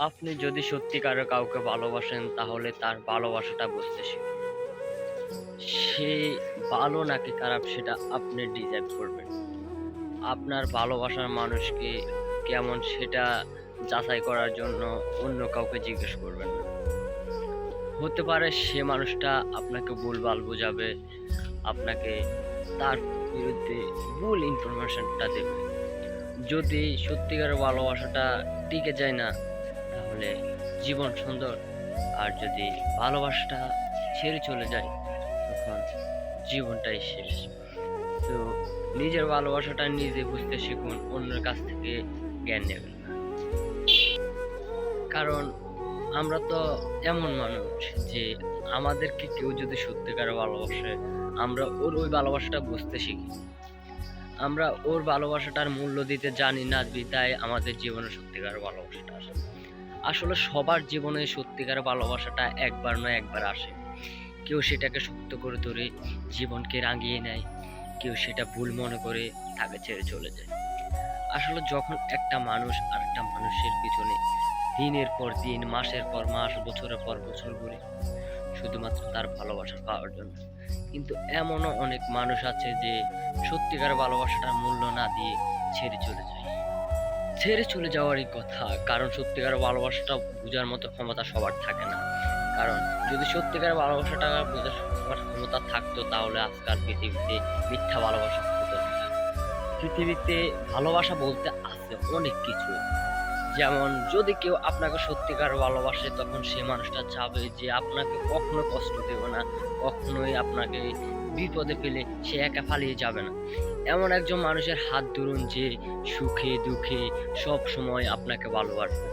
আপনি যদি সত্যিকারের কাউকে ভালোবাসেন তাহলে তার ভালোবাসাটা বুঝতে শিখুন। সে ভালো নাকি খারাপ সেটা আপনি ডিসাইড করবেন। আপনার ভালোবাসার মানুষকে কেমন সেটা যাচাই করার জন্য অন্য কাউকে জিজ্ঞেস করবেন না। হতে পারে সে মানুষটা আপনাকে ভুলভাল বোঝাবে, আপনাকে তার বিরুদ্ধে ভুল ইনফরমেশনটা দেবে। যদি সত্যিকারের ভালোবাসাটা টিকে যায় না তাহলে জীবন সুন্দর, আর যদি ভালোবাসাটা ছেড়ে চলে যায় তখন জীবনটাই শেষ। তো নিজের ভালোবাসাটা নিজে বুঝতে শিখুন, অন্যের কাছ থেকে জ্ঞান নেবেন না। কারণ আমরা তো এমন মানুষ যে আমাদেরকে কেউ যদি সত্যিকারের ভালোবাসে আমরা ওর ওই ভালোবাসাটা বুঝতে শিখি। আমরা ওর ভালোবাসাটার মূল্য দিতে জানি না, বিধায় আমাদের জীবনে সত্যিকারের ভালোবাসাটা আসে। আসলে সবার জীবনে সত্যিকারের ভালোবাসাটা একবার নয় একবার আসে। কেউ সেটাকে শক্ত করে ধরে জীবনকে রাঙিয়ে নেয়, কেউ সেটা ভুল মনে করে তাকে ছেড়ে চলে যায়। আসলে যখন একটা মানুষ আরেকটা মানুষের পিছনে দিনের পর দিন, মাসের পর মাস, বছরের পর বছর ঘুরে শুধুমাত্র তার ভালোবাসা পাওয়ার জন্য, কিন্তু এমনও অনেক মানুষ আছে যে সত্যিকার ভালোবাসাটার মূল্য না দিয়ে ছেড়ে চলে যায়। ছেড়ে চলে যাওয়ারই কথা, কারণ সত্যিকার ভালোবাসাটা বোঝার মতো ক্ষমতা সবার থাকে না। কারণ যদি সত্যিকার ভালোবাসাটা বোঝার সবার ক্ষমতা থাকতো তাহলে আজকাল পৃথিবীতে মিথ্যা ভালোবাসা হতো না। পৃথিবীতে ভালোবাসা বলতে আছে অনেক কিছু। যেমন যদি কেউ আপনাকে সত্যিকার ভালোবাসে তখন সে মানুষটা চাবে যে আপনাকে কখনো কষ্ট দেবে না, কখনোই আপনাকে বিপদে ফেলে সে একা পালিয়ে যাবে না। এমন একজন মানুষের হাত ধরুন যে সুখে দুঃখে সব সময় আপনাকে ভালোবাসবে।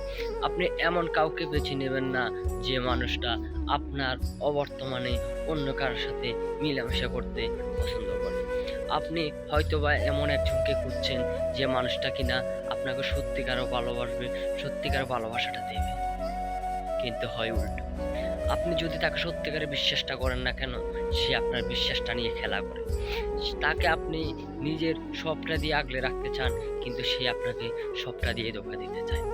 আপনি এমন কাউকে বেছে নেবেন না যে মানুষটা আপনার অবর্তমানে অন্য কারোর সাথে মিলামেশা করতে পছন্দ করে। আপনি হয়তোবা এমন একজনকে খুঁজছেন যে মানুষটা কিনা আপনাকে সত্যিকারও ভালোবাসবে, সত্যিকার ভালোবাসাটা দেবে, কিন্তু হয় উল্টো। আপনি যদি তাকে সত্যিকারে বিশ্বাসটা করেন না কেন, সে আপনার বিশ্বাসটা নিয়ে খেলা করে। তাকে আপনি নিজের সবটা দিয়ে আগলে রাখতে চান, কিন্তু সে আপনাকে সবটা দিয়ে ধোঁকা দিতে চায়।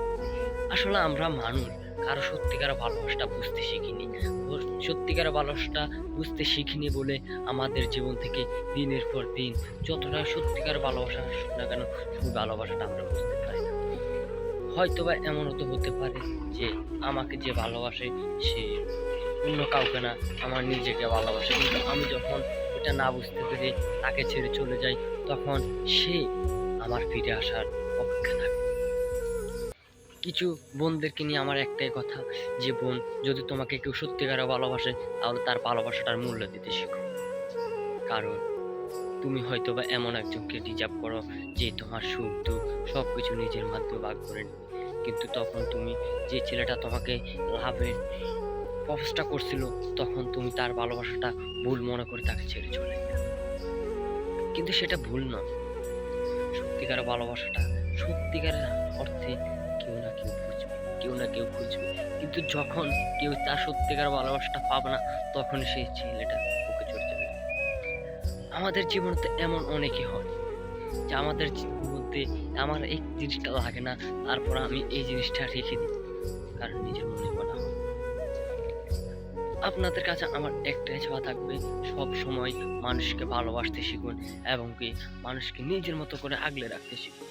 আসলে আমরা মানুষ কারো সত্যিকার ভালোবাসাটা বুঝতে শিখিনি। ওর সত্যিকার ভালোবাসাটা বুঝতে শিখিনি বলে আমাদের জীবন থেকে দিনের পর দিন যতটা সত্যিকার ভালোবাসা আসুক না কেন সেই ভালোবাসাটা আমরা বুঝতে পারি না। হয়তোবা এমনও তো হতে পারে যে আমাকে যে ভালোবাসে সে অন্য কাউকে না, আমার নিজেকে ভালোবাসে, কিন্তু আমি যখন এটা না বুঝতে পেরে তাকে ছেড়ে চলে যাই তখন সে আমার ফিরে আসার অপেক্ষা থাকে। কিছু বোনদেরকে নিয়ে আমার একটাই কথা, যে বোন, যদি তোমাকে কেউ সত্যিকারে ভালোবাসে তাহলে তার ভালোবাসাটার মূল্য দিতে শিখো। কারণ তুমি হয়তোবা এমন একজনকে ডিজার্ভ করো যে তোমার সুখ দুঃখ সবকিছু নিজের মাধ্যমে ভাগ করে নেবে, কিন্তু তখন তুমি যে ছেলেটা তোমাকে লাভের প্রপোজটা করছিল তখন তুমি তার ভালোবাসাটা ভুল মনে করে তাকে ছেড়ে চলে গেলে। কিন্তু সেটা ভুল নয়। সত্যিকার ভালোবাসাটা সত্যিকারের অর্থে কেউ না কেউ বুঝবে, কেউ না কেউ খুঁজবে, কিন্তু যখন কেউ তার সত্যিকার ভালোবাসাটা পাবে না তখন সেই ছেলেটা বুকে চড়ে যাবে। আমাদের জীবনে তো এমন অনেকই হয় যে আমাদের মধ্যে আমার এই জিনিসটা লাগে না, তারপর আমি এই জিনিসটা রেখে দিই কারণ নিজের মনে বলা হয়। আপনাদের কাছে আমার একটাই চাওয়া থাকবে, সব সময় মানুষকে ভালোবাসতে শিখুন এবং কি মানুষকে নিজের মতো করে আগলে রাখতে শিখুন।